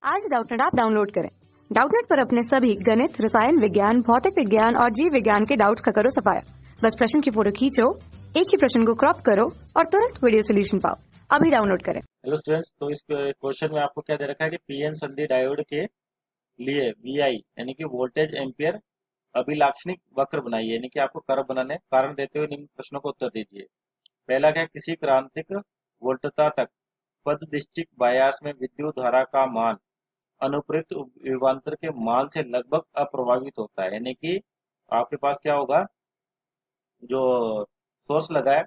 आज Doubtnut app download करें। Doubtnut पर अपने सभी गणित, रसायन विज्ञान, भौतिक विज्ञान और जीव विज्ञान के डाउट्स का करो सफाया। बस प्रश्न की फोटो खींचो, एक ही प्रश्न को क्रॉप करो और तुरंत वीडियो सोल्यूशन पाओ। अभी डाउनलोड करें। हेलो स्टूडेंट्स, तो इस क्वेश्चन में आपको क्या दे रखा है कि पीएन संधि डायोड के लिए वीआई यानी कि वोल्टेज एम्पियर अभिलाक्षणिक वक्र बनाइए, यानी कि आपको कर्व बनाने कारण देते हुए निम्न प्रश्नों को उत्तर दीजिए। पहला क्या है, किसी क्रांतिक वोल्टता तक पदनिश्चित बायास में विद्युत धारा का मान अनुप्रयुक्त विभवांतर के मान से लगभग अप्रभावित होता है। यानी कि आपके पास क्या होगा, जो सोर्स लगा है,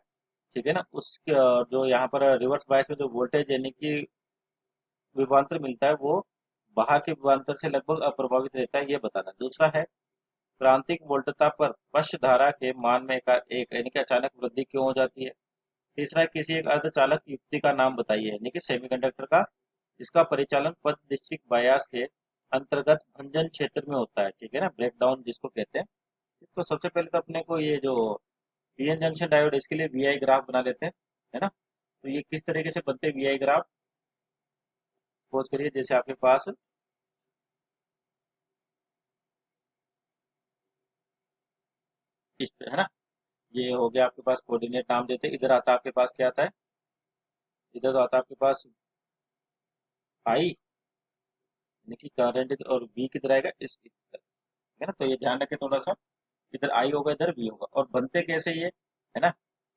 ठीक है ना, उस जो यहाँ पर रिवर्स बायस में जो वोल्टेज यानी कि विभवांतर मिलता है वो बाहर के विभवांतर से लगभग अप्रभावित रहता है, ये बताना। दूसरा है, क्रांतिक वोल्टता पर पश्च धारा के मान में एक यानी कि अचानक वृद्धि क्यों हो जाती है। तीसरा है, किसी एक अर्धचालक युक्ति का नाम बताइए, यानी कि सेमीकंडक्टर का, जिसका परिचालन पद निश्चित बायास के अंतर्गत भंजन क्षेत्र में होता है, ठीक है ना, ब्रेकडाउन जिसको कहते हैं। तो सबसे पहले तो अपने को ये जो पीएन जंक्शन डायोड, इसके लिए वीआई ग्राफ बना लेते हैं, है ना। तो ये किस तरीके से बनते हैं वीआई ग्राफ, सपोज करिए जैसे आपके पास इस है ना, ये हो गया आपके पास कोऑर्डिनेट नाम देते हैं। इधर आता है आपके पास क्या आता है, इधर तो आता है आपके पास आई, यानी कि करंट, और वी किधर आएगा, इस तरफ, है ना। तो ये ध्यान रखें थोड़ा सा, इधर आई होगा इधर वी होगा। और बनते कैसे ये, है ना,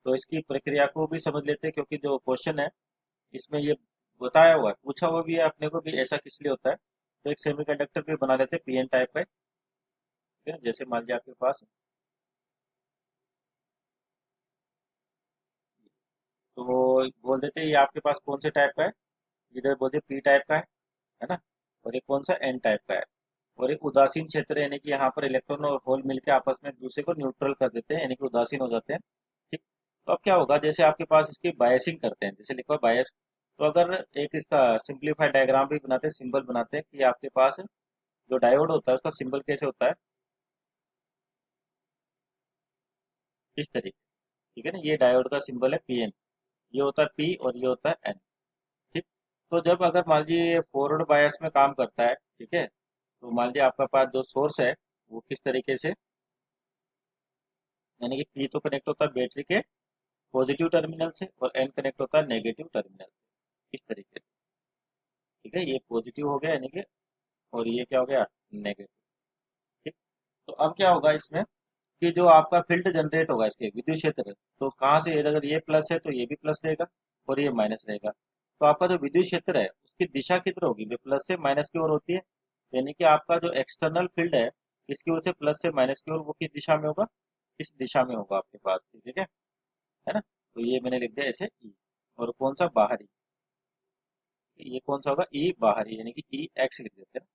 तो इसकी प्रक्रिया को भी समझ लेते हैं, क्योंकि जो क्वेश्चन है इसमें ये बताया हुआ है, पूछा हुआ भी है अपने को भी, ऐसा किस लिए होता है। तो एक सेमीकंडक्टर भी बना लेते हैं पीएन टाइप का, ठीक है। जैसे मान लिया आपके पास, तो बोल देते हैं ये आपके पास कौन से टाइप का है, इधर बोलते पी टाइप का है ना। और ये कौन सा एन टाइप का है। और एक उदासीन क्षेत्र, यानी कि यहाँ पर इलेक्ट्रॉन और होल मिलकर आपस में एक दूसरे को न्यूट्रल कर देते हैं, यानी कि उदासीन हो जाते हैं, ठीक। तो अब क्या होगा, जैसे आपके पास इसकी बायसिंग करते हैं, जैसे लिखा है बायस। तो अगर एक इसका सिंप्लीफाइड डायग्राम भी बनाते हैं, सिंबल बनाते हैं कि आपके पास जो डायोड होता है उसका सिंबल कैसे होता है, इस तरीके, ठीक है ना। ये डायोड का सिंबल है पीएन, ये होता है पी और ये होता है एन, ठीक। तो जब अगर मान लीजिए फॉरवर्ड बायस में काम करता है, ठीक है, तो मान लीजिए आपका पास जो सोर्स है वो किस तरीके से, यानी कि पी तो कनेक्ट होता है बैटरी के पॉजिटिव टर्मिनल से और एन कनेक्ट होता है नेगेटिव टर्मिनल से, इस तरीके से, ठीक है। ये पॉजिटिव हो गया यानी कि, और ये क्या हो गया, नेगेटिव, ठीक। तो अब क्या होगा इसमें कि जो आपका फील्ड जनरेट होगा इसके विद्युत क्षेत्र, तो कहाँ से, अगर ये प्लस है तो ये भी प्लस रहेगा और ये माइनस रहेगा। तो आपका जो विद्युत क्षेत्र है उसकी दिशा किधर होगी, वे प्लस से माइनस की ओर होती है। यानी कि आपका जो एक्सटर्नल फील्ड है इसकी ओर से प्लस से माइनस की ओर, वो किस दिशा में होगा, इस दिशा में होगा आपके पास, ठीक है ना। तो ये मैंने लिख दिया ऐसे ई। और कौन सा, बाहरी, ये कौन सा होगा, ई बाहरी, यानी कि ई एक्स लिख देते हैं,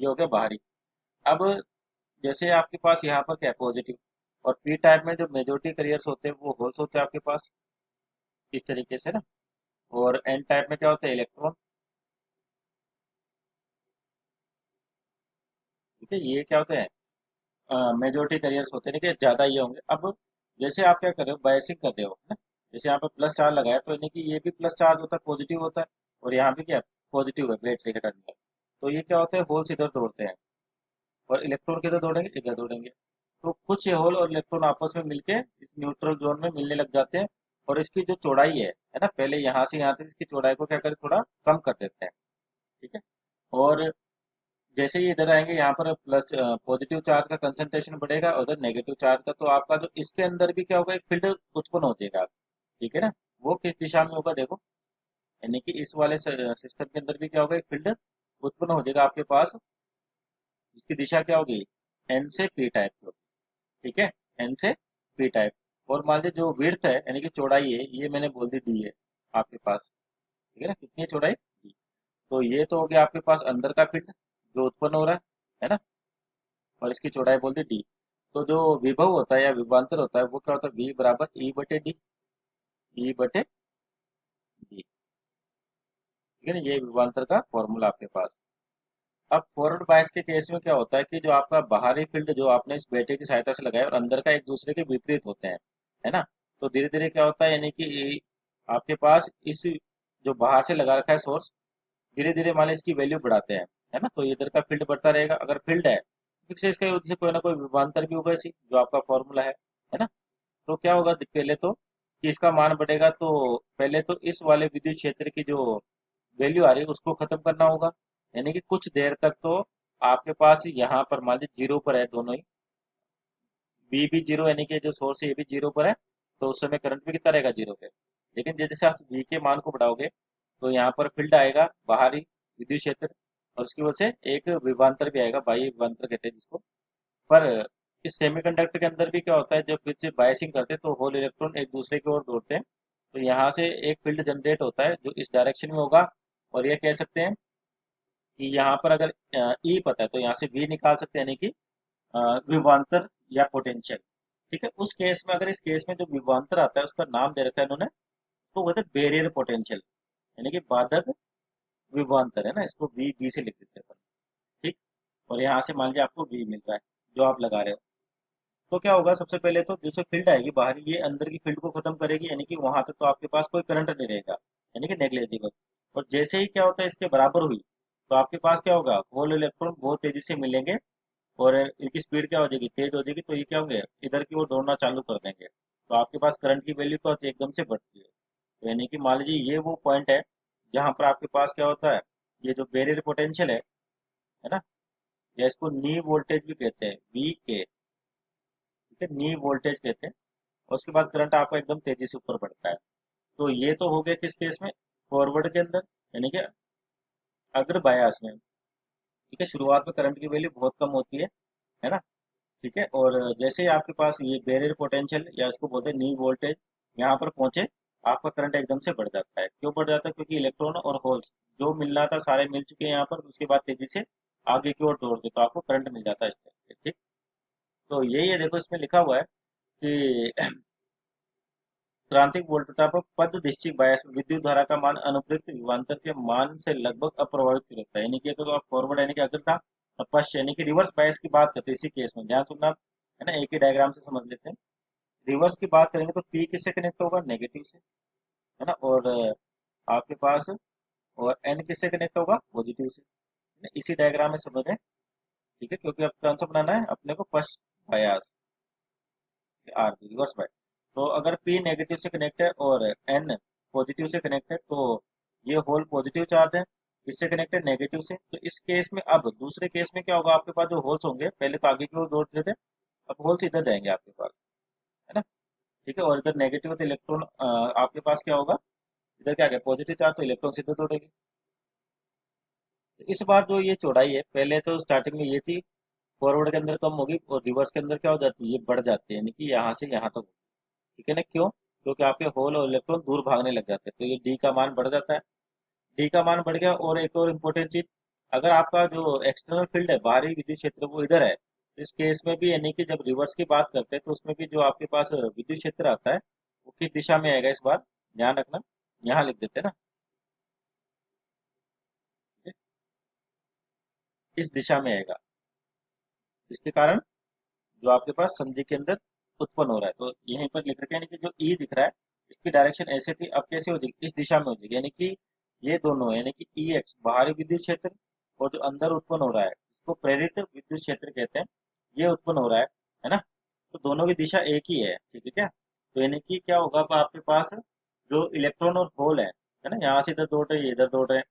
ये हो गया बाहरी। अब जैसे आपके पास यहाँ पर क्या है, पॉजिटिव, और पी टाइप में जो मेजोरिटी करियर्स होते हैं वो होल्स होते हैं आपके पास, इस तरीके से ना। और एन टाइप में क्या होता है, इलेक्ट्रॉन, ठीक है। ये क्या होते हैं, मेजोरिटी करियर्स होते हैं, ठीक है, ज्यादा ये होंगे। अब जैसे आप क्या कर रहे हो, बायसिंग कर रहे हो ना, जैसे यहाँ पे प्लस चार्ज लगाया तो यानी कि ये भी प्लस चार्ज होता है, पॉजिटिव होता है, और यहाँ भी क्या पॉजिटिव है बैटरी का टर्मिनल। तो ये क्या होता है, होल्स इधर दौड़ते हैं और इलेक्ट्रॉन किधर दौड़ेंगे, इधर दौड़ेंगे। तो कुछ ये होल और इलेक्ट्रॉन आपस में मिलके इस न्यूट्रल जोन में मिलने लग जाते हैं। और इसकी जो चौड़ाई है ना, पहले यहाँ से यहाँ तक इसकी चौड़ाई को क्या करें, थोड़ा कम कर देते हैं, ठीक है। और जैसे ही इधर आएंगे यहाँ पर प्लस पॉजिटिव चार्ज का कंसंट्रेशन बढ़ेगा और उधर नेगेटिव चार्ज का, तो आपका जो इसके अंदर भी क्या होगा, एक फील्ड उत्पन्न हो जाएगा, ठीक है ना। वो किस दिशा में होगा देखो, यानी कि इस वाले सिस्टम के अंदर भी क्या होगा, एक फील्ड उत्पन्न हो जाएगा आपके पास, जिसकी दिशा क्या होगी, एन से पी टाइप की होगी, ठीक है, एन से पी टाइप। और मान लीजिए जो विड्थ है यानी कि चौड़ाई है, ये मैंने बोल दी डी है आपके पास, ठीक है ना, कितनी है चौड़ाई डी। तो ये तो हो गया आपके पास अंदर का फील्ड जो उत्पन्न हो रहा है ना, और इसकी चौड़ाई बोल दी डी। तो जो विभव होता है या विभवांतर होता है वो क्या होता है, वी बराबर ई बटे डी, ई बटे डी, ठीक है ना। ये विभवांतर का फॉर्मूला आपके पास। अब फॉरवर्ड बायस के केस में क्या होता है कि जो आपका बाहरी फील्ड जो आपने इस बैटरी की सहायता से लगाया और अंदर का एक दूसरे के विपरीत होते हैं, है ना। तो धीरे धीरे क्या होता है, यानी कि आपके पास इस जो बाहर से लगा रखा है सोर्स, धीरे धीरे मान लीजिए इसकी वैल्यू बढ़ाते हैं, है ना, तो इधर का फील्ड बढ़ता रहेगा। अगर फील्ड है फिक्स है, इसका वजह से कोई ना कोई विभवांतर भी होगा इसी, जो आपका फॉर्मूला है ना। तो क्या होगा पहले तो कि इसका मान बढ़ेगा, तो पहले तो इस वाले विद्युत क्षेत्र की जो वैल्यू आ रही है उसको खत्म करना होगा। यानी कि कुछ देर तक तो आपके पास यहाँ पर मान लीजिए जीरो पर है दोनों ही, बी भी जीरो, यानी कि जो सोर्स है ये भी जीरो पर है, तो उस समय करंट भी कितना रहेगा, जीरो पे। लेकिन जैसे आप वी के मान को बढ़ाओगे तो यहाँ पर फील्ड आएगा, बाहरी विद्युत क्षेत्र, और उसकी वजह से एक विभवांतर भी आएगा, बाह्य विभवांतर कहते हैं जिसको। पर इस सेमीकंडक्टर के अंदर भी क्या होता है, जब फिर से बायसिंग करते हैं तो होल इलेक्ट्रॉन एक दूसरे की ओर दौड़ते हैं, तो यहाँ से एक फील्ड जनरेट होता है जो इस डायरेक्शन में होगा। और ये कह सकते हैं कि यहाँ पर अगर ई पता है तो यहाँ से वी निकाल सकते हैं, यानी कि विभवांतर या पोटेंशियल। ठीक है, उस केस में अगर इस केस में जो विभवांतर आता है उसका नाम दे रखा है इन्होंने, तो बोलते हैं बैरियर पोटेंशियल, यानी कि बाधक विभवांतर, है ना, इसको वी बी से लिख देते हैं अपन। ठीक, और यहाँ से मान लीजिए आपको वी मिल रहा है जो आप लगा रहे हो। तो क्या होगा, सबसे पहले तो जैसे फील्ड आएगी बाहरी, ये अंदर की फील्ड को खत्म करेगी, यानी कि वहां तक तो आपके पास कोई करंट नहीं रहेगा, यानी कि नेग्लिजिबल। और जैसे ही क्या होता है इसके बराबर हुई, तो आपके पास क्या होगा, होल इलेक्ट्रॉन बहुत तेजी से मिलेंगे, और इनकी स्पीड क्या हो जाएगी, तेज हो जाएगी, तो ये क्या होंगे, इधर की ओर दौड़ना चालू कर देंगे, तो आपके पास करंट की वैल्यू क्या होती है, एकदम से बढ़ती है। तो यानी कि मान लीजिए ये वो पॉइंट है जहां पर आपके पास क्या होता है, ये जो बैरियर पोटेंशियल है ना, या इसको नी वोल्टेज भी कहते हैं, वी के, ठीक है, नी वोल्टेज कहते हैं। और उसके बाद करंट आपका एकदम तेजी से ऊपर बढ़ता है। तो ये तो हो गया किस केस में, फॉरवर्ड के अंदर, यानी कि अग्र बायास में। ठीक है, शुरुआत में करंट की वैल्यू बहुत कम होती है ना। ठीक है, और जैसे ही आपके पास ये बैरियर पोटेंशियल या इसको बोलते हैं नी वोल्टेज यहाँ पर पहुंचे, आपका करंट एकदम से बढ़ जाता है। क्यों बढ़ जाता है, क्योंकि इलेक्ट्रॉन और होल्स जो मिलना था सारे मिल चुके हैं यहाँ पर, उसके बाद तेजी से आगे की ओर दौड़ते तो आपको करंट मिल जाता है इस टाइप से। ठीक, तो यही है, देखो इसमें लिखा हुआ है कि क्रांतिक वोल्टता पर पद निश्चित बायस में विद्युत धारा का मान अनुप्रयुक्त विभवांतर के मान से लगभग अप्रभावित रहता है। यानी कि तो आप फॉरवर्ड यानी कि अग्र था, और पश्च यानी कि रिवर्स बायस की बात करते हैं इसी केस में, ध्यान सुनना आप, है ना, एक ही डायग्राम से समझ लेते हैं। रिवर्स की बात करेंगे तो पी किससे कनेक्ट होगा, नेगेटिव से, है ना, और आपके पास और एन किससे कनेक्ट होगा, पॉजिटिव से, है ना? इसी डायग्राम में समझ रहे हैं। ठीक है, क्योंकि अब कौन सा बनाना है अपने को, first bias, R be reverse bias. तो अगर पी नेगेटिव से कनेक्ट है और एन पॉजिटिव से कनेक्ट है, तो ये होल पॉजिटिव चार्ज है, इससे कनेक्ट है नेगेटिव से। तो इस केस में, अब दूसरे केस में क्या होगा, आपके पास जो होल्स होंगे पहले तो आगे की ओर दौड़ रहे थे, अब होल्स इधर जाएंगे आपके पास, है ना। ठीक है, और इधर नेगेटिव है तो इलेक्ट्रॉन आपके पास क्या होगा, इधर क्या गया पॉजिटिव चार्ज, तो इलेक्ट्रॉन सीधे दौड़ेंगे। तो इस बार जो ये चौड़ाई है, पहले तो स्टार्टिंग में ये थी, फॉरवर्ड के अंदर कम होगी और रिवर्स के अंदर क्या हो जाती है, ये बढ़ जाती है, यानी कि यहाँ से यहाँ तक। ठीक है ना, क्यों, क्योंकि आपके होल और इलेक्ट्रॉन दूर भागने लग जाते हैं, तो ये डी का मान बढ़ जाता है। डी का मान बढ़ गया, और एक और इम्पोर्टेंट चीज, अगर आपका जो एक्सटर्नल फील्ड है, बाहरी विद्युत क्षेत्र, वो इधर है, इस केस में भी, यानी कि जब रिवर्स की बात करते हैं तो उसमें भी जो आपके पास विद्युत क्षेत्र आता है वो किस दिशा में आएगा, इस बार ध्यान रखना, यहाँ लिख देते हैं ना, इस दिशा में आएगा, जिसके कारण जो आपके पास संधि के अंदर उत्पन्न हो रहा है, तो यहीं पर लिख रखे हैं, यानी कि जो ई दिख रहा है इसकी डायरेक्शन ऐसे थी, अब कैसे हो जाएगी, इस दिशा में हो जाएगी, यानी कि ये दोनों, यानी कि ई एक्स बाहरी विद्युत क्षेत्र, और जो अंदर उत्पन्न हो रहा है इसको प्रेरित विद्युत क्षेत्र कहते हैं, ये उत्पन्न हो रहा है ना। तो दोनों की दिशा एक ही है, ठीक है क्या। तो यानी कि क्या होगा, अब आपके पास जो इलेक्ट्रॉन और होल है ना, यहाँ से इधर दौड़ रहे हैं, ये इधर दौड़ रहे हैं,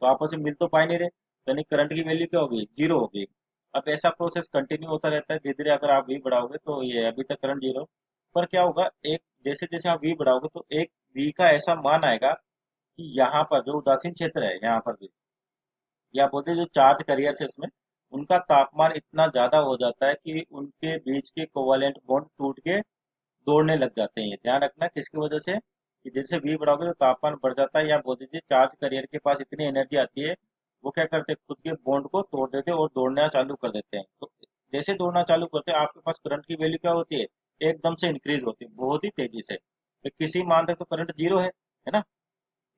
तो आपस में मिल तो पा नहीं रहे, यानी करंट की वैल्यू क्या होगी, जीरो होगी। अब ऐसा प्रोसेस कंटिन्यू होता रहता है, धीरे धीरे अगर आप वी बढ़ाओगे तो ये अभी तक करंट जीरो, पर क्या होगा, एक जैसे जैसे आप वी बढ़ाओगे तो एक वी का ऐसा मान आएगा कि यहाँ पर जो उदासीन क्षेत्र है, यहाँ पर भी, या बोलते हैं जो चार्ज करियर है उसमें, उनका तापमान इतना ज्यादा हो जाता है कि उनके बीच के कोवालेंट बॉन्ड टूट के दौड़ने लग जाते हैं। ये ध्यान रखना किसकी वजह से, कि जैसे वी बढ़ाओगे तो तापमान बढ़ जाता है, या बोल दीजिए चार्ज करियर के पास इतनी एनर्जी आती है, वो क्या करते हैं, खुद के बॉन्ड को तोड़ देते हैं और दौड़ना चालू कर देते हैं। तो जैसे दौड़ना चालू करते हैं, आपके पास करंट की वैल्यू क्या होती है, एकदम से इंक्रीज होती है, बहुत ही तेजी से। तो किसी मान तक तो करंट जीरो है ना।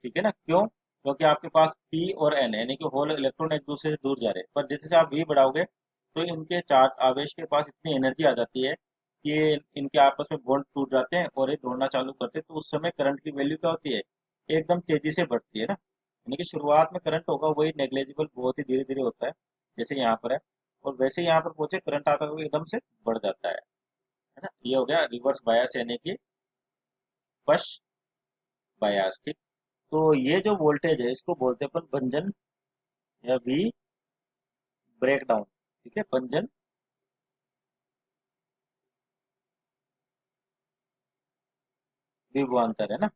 ठीक है ना, क्यों, क्योंकि आपके पास पी और एन यानी कि होल इलेक्ट्रॉन एक दूसरे से दूर जा रहे हैं, पर जैसे जैसे आप वी बढ़ाओगे तो इनके चार्ज आवेश के पास इतनी एनर्जी आ जाती है कि ये इनके आपस में बॉन्ड टूट जाते हैं और ये दौड़ना चालू करते हैं, तो उस समय करंट की वैल्यू क्या होती है, एकदम तेजी से बढ़ती है ना। यानी कि शुरुआत में करंट होगा वही नेग्लेजिबल, बहुत ही धीरे धीरे होता है जैसे यहाँ पर है, और वैसे ही यहाँ पर पहुंचे करंट आता हुआ एकदम से बढ़ जाता है ना। ये हो गया रिवर्स बायस यानी कि पश बायस, ठीक। तो ये जो वोल्टेज है इसको बोलते हैं अपन भंजन या वी ब्रेक डाउन, ठीक है, भंजन विभवांतर है ना,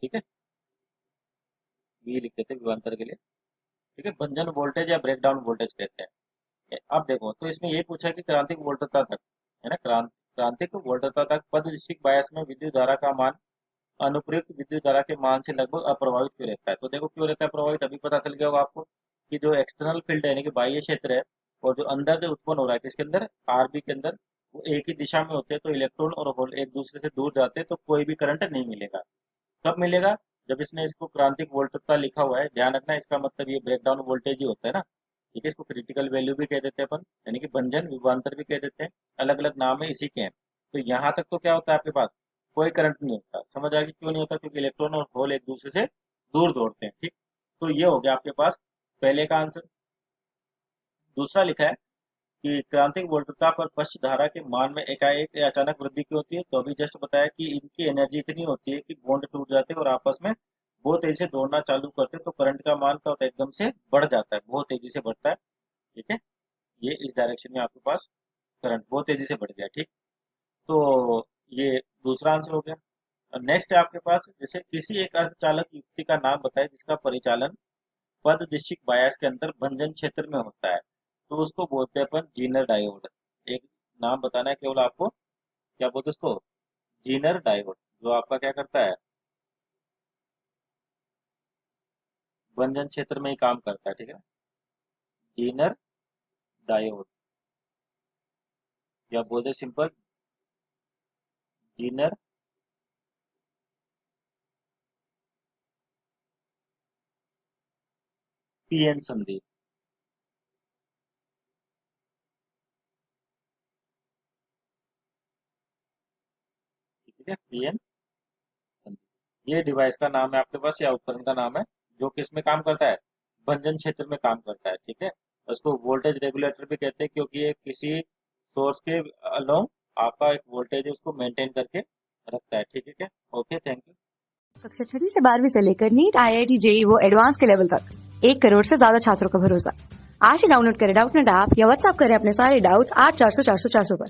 ठीक है, वी लिख देते हैं विभवांतर के लिए, ठीक है, भंजन वोल्टेज या ब्रेक डाउन वोल्टेज कहते हैं। अब देखो तो इसमें ये पूछा कि क्रांतिक वोल्टता तक, है ना, क्रांतिक वोल्टता तक पद डिस्ट्रिक्ट बायस में विद्युत धारा का मान अनुप्रयुक्त विद्युत धारा के मान से लगभग अप्रभावित क्यों रहता है। तो देखो क्यों रहता है प्रभावित, अभी पता चल गया होगा आपको कि जो एक्सटर्नल फील्ड है यानी कि बाह्य क्षेत्र है, और जो अंदर जो उत्पन्न हो रहा है किसके अंदर, आरबी के अंदर, वो एक ही दिशा में होते हैं, तो इलेक्ट्रॉन और होल एक दूसरे से दूर जाते हैं तो कोई भी करंट नहीं मिलेगा। कब मिलेगा, जब इसने इसको क्रांतिक वोल्टता लिखा हुआ है, ध्यान रखना इसका मतलब ये ब्रेकडाउन वोल्टेज ही होता है ना, ठीक है। इसको क्रिटिकल वैल्यू भी कह देते हैं अपन, यानी कि भंजन विभवांतर भी कह देते हैं, अलग अलग नाम है इसी के हैं। तो यहाँ तक तो क्या होता है आपके पास, कोई करंट नहीं होता। समझ आ गई क्यों नहीं होता, क्योंकि इलेक्ट्रॉन और होल एक दूसरे से दूर दौड़ते हैं, ठीक। तो ये हो गया आपके पास पहले का आंसर। दूसरा लिखा है कि क्रांतिक वोल्टता पर पश्च धारा के मान में एकाएक या अचानक वृद्धि क्यों होती है। तो अभी जस्ट बताया कि इनकी एनर्जी इतनी होती है कि बॉन्ड टूट जाते हैं और आपस में बहुत तेजी से दौड़ना चालू करते हैं, तो करंट का मान क्या होता है, एकदम से बढ़ जाता है, बहुत तेजी से बढ़ता है, ठीक है। ये इस डायरेक्शन में आपके पास करंट बहुत तेजी से बढ़ गया, ठीक। तो ये दूसरा आंसर हो गया। नेक्स्ट है आपके पास, जैसे किसी एक अर्धचालक युक्ति का नाम बताए जिसका परिचालन पद निश्चित बायस के अंदर भंजन क्षेत्र में होता है, तो उसको बोलते हैं अपन जीनर डायोड। एक नाम बताना है केवल आपको, क्या बोलते हैं उसको, जीनर डायोड, जो आपका क्या करता है, भंजन क्षेत्र में ही काम करता है, ठीक है। जीनर डायोड, या बोलते सिंपल जीनर पीएन संधि, ठीक है, पीएन संधि। ये डिवाइस का नाम है आपके पास, या उपकरण का नाम है, जो किस में काम करता है, भंजन क्षेत्र में काम करता है, ठीक है। उसको वोल्टेज रेगुलेटर भी कहते हैं, क्योंकि ये किसी सोर्स के अलोंग आपका एक वोल्टेज है उसको मेंटेन करके रखता है, ठीक है। Okay, thank you. कक्षा 6 से 12वीं से लेकर नीट, IIT, JEE वो एडवांस के लेवल तक 1 करोड़ से ज्यादा छात्रों का भरोसा। आज ही डाउनलोड करें डाउटनेट ऐप या व्हाट्सएप करें अपने सारे डाउट्स 8400 400 400 पर।